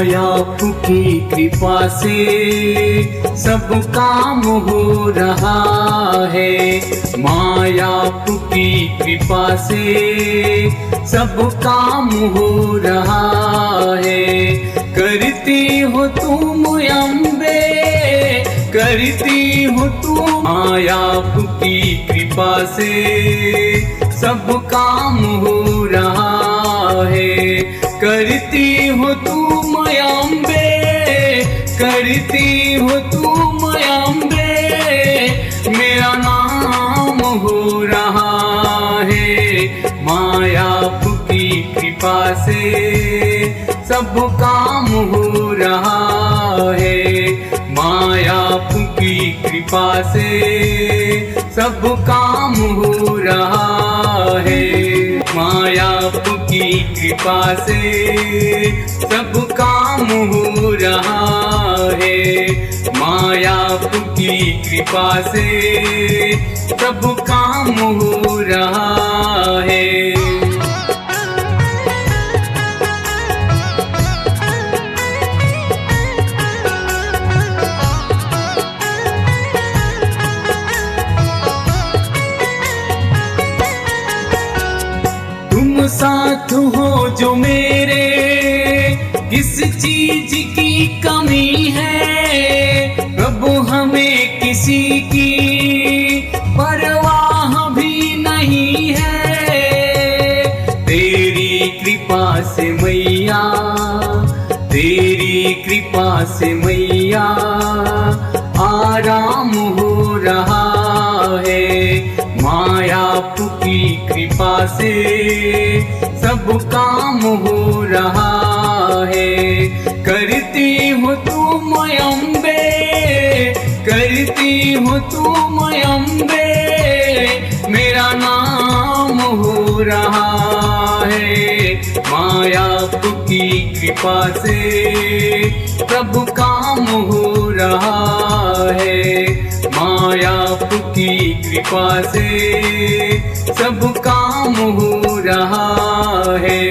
माया की कृपा से सब काम हो रहा है। माया की कृपा से सब काम हो रहा है। करती हो तुम अम्बे, करती हो तुम। माया की कृपा से सब काम हो रहा है। करती हो तुम अम्बे, करती हो तुम अम्बे, मेरा नाम हो रहा है। माया की कृपा से सब काम हो रहा है। माया की कृपा से सब काम हो रहा है। माया की कृपा से सब काम हो रहा है। माया की कृपा से सब काम हो रहा है। तुम साथ हो जो मेरे, किस चीज की कमी है। प्रभु हमें किसी की परवाह भी नहीं है। तेरी कृपा से मैया, तेरी कृपा से मैया आराम हो रहा है। माया की कृपा से सब काम हो रहा है। करती हो तुम अम्बे, करती हो तुम अम्बे, मेरा नाम हो रहा है। माया की कृपा से सब काम हो रहा है। माया की कृपा से सब काम हो रहा है।